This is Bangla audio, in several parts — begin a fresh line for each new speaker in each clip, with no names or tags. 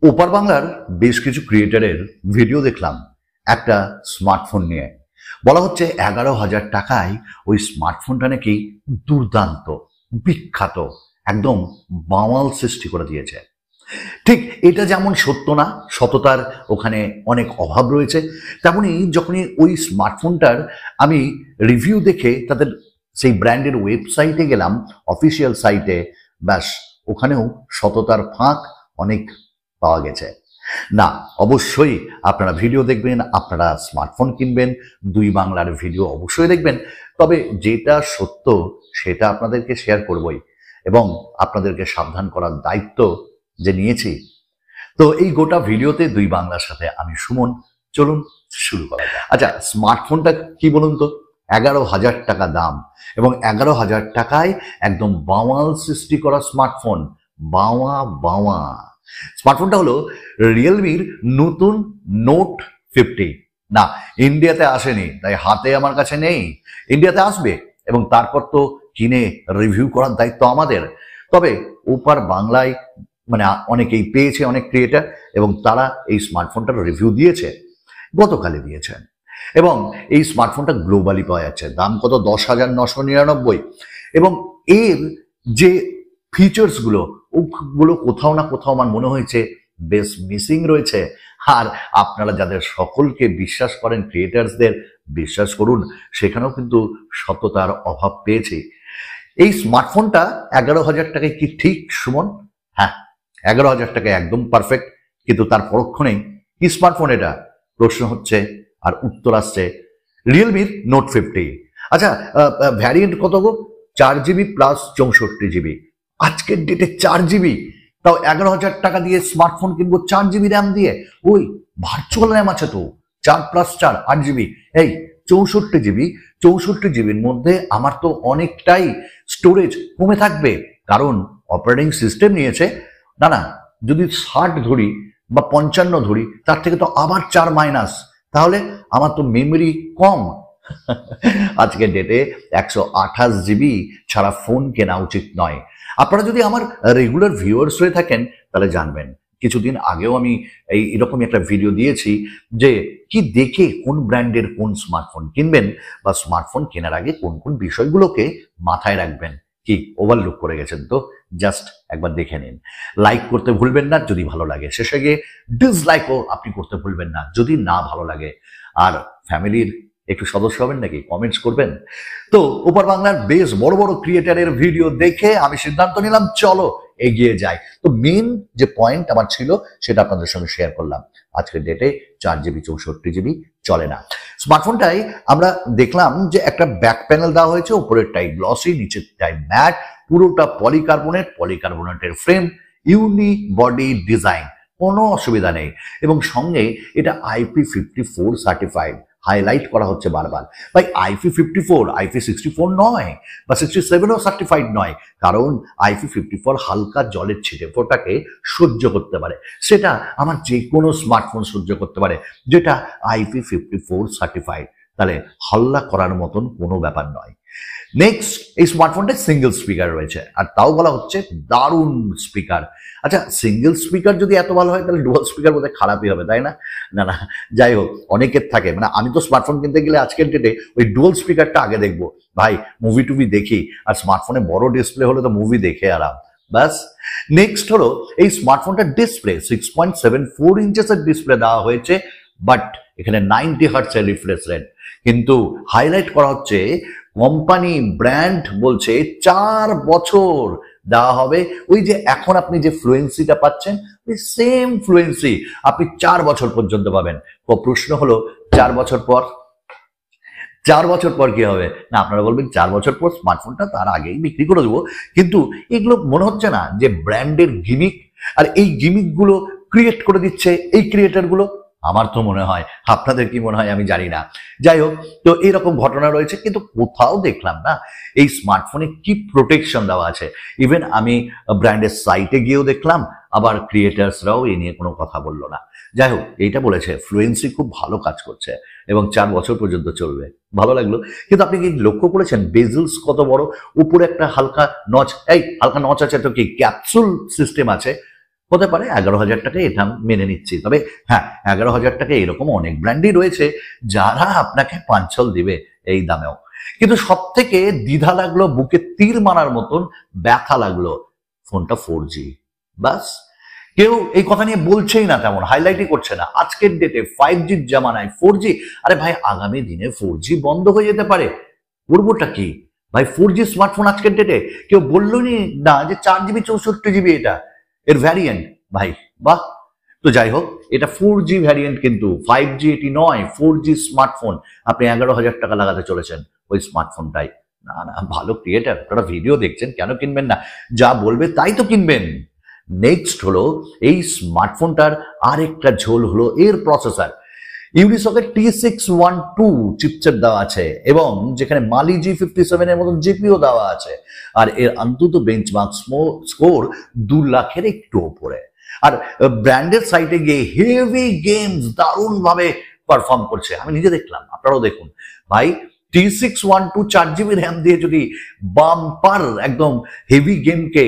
ওপার বাংলার বেশ কিছু ক্রিয়েটারের ভিডিও দেখলাম একটা স্মার্টফোন নিয়ে। বলা হচ্ছে 11,000 টাকায় ওই স্মার্টফোনটা নাকি দুর্দান্ত, বিখ্যাত, একদম বাওয়াল সৃষ্টি করে দিয়েছে। ঠিক এটা যেমন সত্য না, সততার ওখানে অনেক অভাব রয়েছে, তেমনি যখনই ওই স্মার্টফোনটার আমি রিভিউ দেখে তাদের সেই ব্র্যান্ডের ওয়েবসাইটে গেলাম, অফিসিয়াল সাইটে, ব্যাস ওখানেও সততার ফাঁক অনেক পাওয়া গেছে। না, অবশ্যই আপনারা ভিডিও দেখবেন, আপনারা স্মার্টফোন কিনবেন, দুই বাংলার ভিডিও অবশ্যই দেখবেন, তবে যেটা সত্য সেটা আপনাদেরকে শেয়ার করবই এবং আপনাদেরকে সাবধান করার দায়িত্ব যে নিয়েছি। তো এই গোটা ভিডিওতে দুই বাংলার সাথে আমি সুমন, চলুন শুরু করা যাক। আচ্ছা, স্মার্টফোনটা কি বলুন তো? 11,000 টাকা দাম এবং 11,000 টাকায় একদম বাওয়াল সৃষ্টি করা স্মার্টফোন। বাওয়া স্মার্টফোনটা হলো রিয়েলমির নতুন নোট 50। না, ইন্ডিয়াতে আসেনি, তাই হাতে আমার কাছে নেই। ইন্ডিয়াতে আসবে এবং তারপর তো কিনে রিভিউ করার দায়িত্ব আমাদের। তবে ওপার বাংলায় মানে অনেকেই পেয়েছে, অনেক ক্রিয়েটার, এবং তারা এই স্মার্টফোনটার রিভিউ দিয়েছে, গতকালে দিয়েছেন। এবং এই স্মার্টফোনটা গ্লোবালি পাওয়া যাচ্ছে। দাম কত? 10,999। এবং এর যে ফিচার্সগুলো, ওগুলো কোথাও না কোথাও আমার মনে হয়েছে বেশ মিসিং রয়েছে। আর আপনারা যাদের সকলকে বিশ্বাস করেন, ক্রিয়েটার্সদের বিশ্বাস করুন, সেখানেও কিন্তু সততার অভাব পেয়েছে। এই স্মার্টফোনটা 11,000 টাকায় কি ঠিক সুমন? হ্যাঁ, 11,000 টাকায় একদম পারফেক্ট। কিন্তু তার পরক্ষণেই কি স্মার্টফোন এটা? প্রশ্ন হচ্ছে আর উত্তর আসছে রিয়েলমির নোট 50। আচ্ছা, ভ্যারিয়েন্ট কত গো? 4GB plus 64GB। আজকের ডেটে 4GB, তাও 11,000 টাকা দিয়ে স্মার্টফোন কিনবো 4GB র্যাম দিয়ে? ওই ভার্চুয়াল র্যাম আছে তো, 4 + 4 8GB। এই 64GB, 64GBর মধ্যে আমার তো অনেকটাই স্টোরেজ কমে থাকবে, কারণ অপারেটিং সিস্টেম নিয়েছে। না, যদি 60 ধরি বা 55 ধরি, তার থেকে তো আবার 4 মাইনাস, তাহলে আমার তো মেমোরি কম। আজকের ডেটে 128GB ছাড়া ফোন কেনা উচিত নয়। আপনারা যদি আমার রেগুলার ভিউয়ার্স হয়ে থাকেন তাহলে জানবেন, কিছুদিন আগেও আমি এরকমই একটা ভিডিও দিয়েছি যে কি দেখে কোন ব্র্যান্ডের কোন স্মার্টফোন কিনবেন, বা স্মার্টফোন কেনার আগে কোন কোন বিষয়গুলোকে মাথায় রাখবেন। কি ওভারলুক করে গেছেন তো? জাস্ট একবার দেখে নিন। লাইক করতে ভুলবেন না যদি ভালো লাগে, শেষে গিয়ে ডিসলাইকও আপনি করতে ভুলবেন না যদি না ভালো লাগে। আর ফ্যামিলির একটু সদস্য হবেন নাকি, কমেন্টস করবেন। তো ওপার বাংলার বেশ বড় বড় ক্রিয়েটারের ভিডিও দেখে আমি সিদ্ধান্ত নিলাম চলো এগিয়ে যাই। তো মেন যে পয়েন্ট আমার ছিল সেটা আপনাদের সঙ্গে শেয়ার করলাম। আজকের ডেটে 4GB 64GB চলে না। স্মার্টফোনটাই আমরা দেখলাম যে একটা ব্যাক প্যানেল দেওয়া হয়েছে, উপরেরটাই গ্লসি, নিচেরটাই ম্যাট, পুরোটা পলিকার্বনেটের ফ্রেম, ইউনি বডি ডিজাইন, কোনো অসুবিধা নেই। এবং সঙ্গে এটা IP54 সার্টিফাইড, হাইলাইট করা হচ্ছে বারবার। ভাই IP54, IP64 নয়, বা 67ও সার্টিফাইড নয়, কারণ IP54 হালকা জলের ছিটে ফোটাকে সহ্য করতে পারে। সেটা আমার যে কোনো স্মার্টফোন সহ্য করতে পারে, যেটা IP54 সার্টিফাইড। তাহলে হল্লা করার মতন কোনো ব্যাপার নয়। নেক্সট, এই স্মার্টফোনটা সিঙ্গেল স্পিকার রয়েছে, আর তাও বলা হচ্ছে দারুণ স্পিকার। আচ্ছা, সিঙ্গেল স্পিকার যদি এত ভালো হয় তাহলে ডুয়াল স্পিকার বোধহয় খারাপই হবে, তাই না? না, যাই হোক, অনেকের থাকে, মানে আমি তো স্মার্টফোন কিনতে গেলে আজকের ডেটে ওই ডুয়াল স্পিকারটা আগে দেখবো। ভাই মুভি টুভি দেখি, আর স্মার্টফোনে বড় ডিসপ্লে হলে তো মুভি দেখে আরাম, ব্যাস। নেক্সট হলো এই স্মার্টফোনটার ডিসপ্লে 6.74 ইঞ্চেসের ডিসপ্লে দেওয়া হয়েছে, বাট এখানে 90 হার্টজের রিফ্রেশ রেট। কিন্তু হাইলাইট করা হচ্ছে, কোম্পানি ব্র্যান্ড বলছে 4 বছর দেওয়া হবে। ওই যে এখন আপনি যে ফ্লুয়েন্সিটা পাচ্ছেন, ওই সেম ফ্লুয়েন্সি আপনি 4 বছর পর্যন্ত পাবেন। তো প্রশ্ন হলো 4 বছর পর কি হবে? না, আপনারা বলবেন 4 বছর পর স্মার্টফোনটা তার আগেই বিক্রি করে দেবো। কিন্তু এগুলো মনে হচ্ছে না যে ব্র্যান্ডের গিমিক, আর এই গিমিকগুলো ক্রিয়েট করে দিচ্ছে এই ক্রিয়েটারগুলো? আমার তো মনে হয়, আপনাদের কি মনে হয় আমি জানি না। যাই হোক, তো এইরকম ঘটনা রয়েছে, কিন্তু কোথাও দেখলাম না এই স্মার্টফোনে কি প্রোটেকশন দেওয়া আছে। ইভেন আমি ব্র্যান্ডের সাইটে গিয়েও দেখলাম, আবার ক্রিয়েটার্সরাও এই নিয়ে কোনো কথা বললো না। যাই হোক, এইটা বলেছে ফ্লুয়েন্সি খুব ভালো কাজ করছে এবং 4 বছর পর্যন্ত চলবে। ভালো লাগলো। কিন্তু আপনি কি লক্ষ্য করেছেন বেজেলস কত বড়? উপরে একটা হালকা নচ, এই হালকা নচ আছে তো কি ক্যাপসুল সিস্টেম আছে, হতে পারে 11,000 টাকা, এটা মেনে নিচ্ছি। তবে হ্যাঁ, 11,000 টাকা এরকম অনেক ব্র্যান্ডই রয়েছে যারা আপনাকে পাঞ্চল দিবে এই দামেও। কিন্তু সব থেকে দ্বিধা লাগলো, বুকে তীর মারার মতন ব্যথা লাগলো, ফোনটা 4G। বাস, কেউ এই কথা নিয়ে বলছেই না, তেমন হাইলাইটই করছে না। আজকের ডেটে 5Gর জামানায় 4G, আরে ভাই আগামী দিনে 4G বন্ধ হয়ে যেতে পারে, করবোটা কি ভাই? 4G স্মার্টফোন আজকের ডেটে কেউ বললনি না যে 4GB 64GB এটা এর ভ্যারিয়েন্ট, ভাই বাহ। তো যাই হোক, এটা 4G ভ্যারিয়েন্ট, কিন্তু 5G এটি নয়, 4G স্মার্টফোন। আপনি 11,000 টাকা লাগাতে চলেছেন ওই স্মার্টফোনটাই। না না, ভালো ক্রিয়েটার, আপনারা ভিডিও দেখছেন, কেন কিনবেন না? যা বলবে তাই তো কিনবেন। নেক্সট হলো এই স্মার্টফোনটার আরেকটা ঝোল হলো এর প্রসেসর। ইউনিসকের T612 চিপসেট দেওয়া আছে এবং যেখানে মালি G57 এর মতন জিপিও দেওয়া আছে, আর এর অন্তত বেঞ্চমার্ক স্কোর 2 লাখের একটু উপরে। আর ব্র্যান্ডের সাইটে গিয়ে হেভি গেমস দারুণ ভাবে পারফর্ম করছে, আমি নিজে দেখলাম, আপনারাও দেখুন। ভাই T612 4GB র্যাম দিয়ে যদি বাম্পার একদম হেভি গেমকে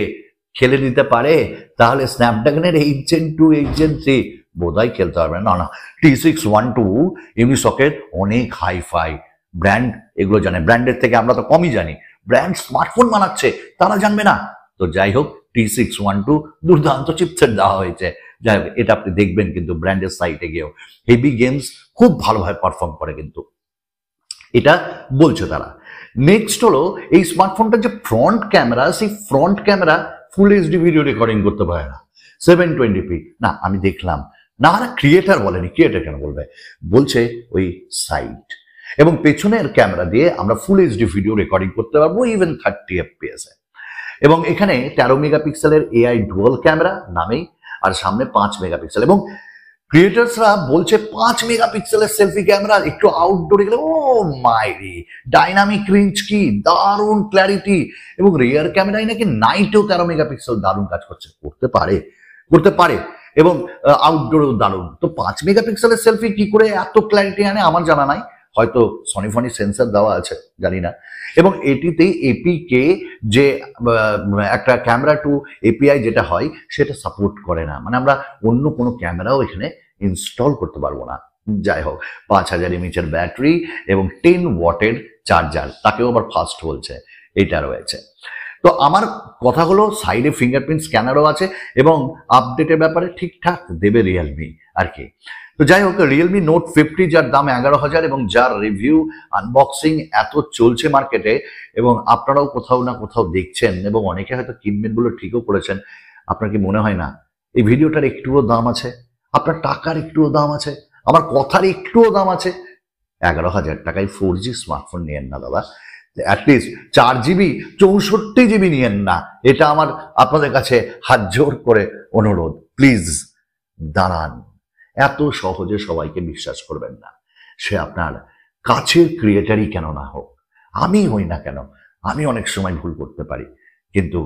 খেলে নিতে পারে, তাহলে স্ন্যাপড্রাগনের 8 Gen 2 8 Gen 3 বোধহয় খেলতে পারবে না। না, T612 ইউনিসকের অনেক হাইফাই ব্র্যান্ড, এগুলো জানে। ব্র্যান্ডের থেকে আমরা তো কমই জানি, ব্র্যান্ড স্মার্টফোন বানাচ্ছে, তারা জানবে না? তো যাই হোক, T612 দুর্দান্ত চিপসেট দেওয়া হয়েছে। যাই হোক, এটা আপনি দেখবেন কিন্তু ব্র্যান্ডের সাইটে গিয়েও হেভি গেমস খুব ভালোভাবে পারফর্ম করে, কিন্তু এটা বলছে তারা। নেক্সট হলো এই স্মার্টফোনটার যে ফ্রন্ট ক্যামেরা, সেই front camera full HD video recording করতে পারে না, 720p না। আমি দেখলাম, না না, ক্রিয়েটার বলেনি, ক্রিয়েটার কেন বলবে, বলছে ওই সাইট। এবং পেছনের ক্যামেরা দিয়ে আমরা ফুল এইচডি ভিডিও রেকর্ডিং করতে পারবো, ইভেন 30 FPS এ। এবং এখানে 13 মেগাপিক্সেলের AI ডুয়াল ক্যামেরা নামেই, আর সামনে 5 মেগাপিক্সেল। এবং ক্রিয়েটার্সরা বলছে 5 মেগাপিক্সেলের সেলফি ক্যামেরা, একটু আউটডোরে গেলে ও মাইরি ডাইনামিক রেঞ্জ, কি দারুণ ক্ল্যারিটি। এবং রিয়ার ক্যামেরায় নাকি নাইটেও 13 মেগাপিক্সেল দারুণ কাজ করছে, করতে পারে এবং আউটডোরেও দারুণ। তো 5 মেগাপিক্সেলের সেলফি কি করে এত ক্ল্যারিটি আনে আমার জানা নাই, হয়তো সনি ফনি সেন্সর দেওয়া আছে, জানি না। এবং এটিতে এপিকে যে একটা ক্যামেরা টু এপিআই যেটা হয়, সেটা সাপোর্ট করে না, মানে আমরা অন্য কোনো ক্যামেরাও এখানে ইনস্টল করতে পারবো না। যাই হোক, 5000 mAh ব্যাটারি এবং 10 ওয়াটের চার্জার, তাকেও আবার ফাস্ট বলছে, এটা রয়েছে। তো আমার কথা হলো, সাইডে ফিঙ্গারপ্রিন্ট স্ক্যানারও আছে এবং আপডেটের ব্যাপারে ঠিকঠাক দেবে রিয়েলমি আর কি। তো যাই হোক, রিয়েলমি নোট 50 যার দাম 11,000 এবং যার রিভিউ আনবক্সিং এত চলছে মার্কেটে, এবং আপনারাও কোথাও না কোথাও দেখছেন এবং অনেকে হয়তো কিনবেন বলে ঠিকও করেছেন, আপনার কি মনে হয় না এই ভিডিওটার একটুও দাম আছে? আপনার টাকার একটুও দাম আছে? আমার কথার একটুও দাম আছে? 11,000 টাকায় 4G স্মার্টফোন নিয়েন না দাদা, অ্যাটলিস্ট 4GB 64GB নিয়েন না। এটা আমার আপনাদের কাছে হাত জোর করে অনুরোধ, প্লিজ দাঁড়ান। এত সহজে সবাইকে বিশ্বাস করবেন না, সে আপনার কাছের ক্রিয়েটারই কেন না হোক, আমি হই না কেন, আমি অনেক সময় ভুল করতে পারি, কিন্তু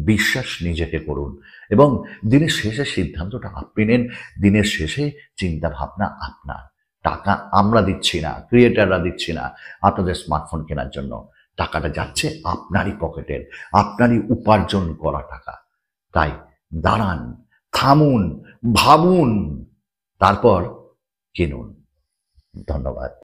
বিশ্বাস নিজেকে করুন এবং দিনের শেষে সিদ্ধান্তটা আপনি নেন। দিনের শেষে চিন্তা ভাবনা আপনার। টাকা আমরা দিচ্ছি না, ক্রিয়েটাররা দিচ্ছি না আপনাদের স্মার্টফোন কেনার জন্য, টাকাটা যাচ্ছে আপনারই পকেটের, আপনারই উপার্জন করা টাকা। তাই দাঁড়ান, থামুন, ভাবুন, তারপর কিনুন। ধন্যবাদ।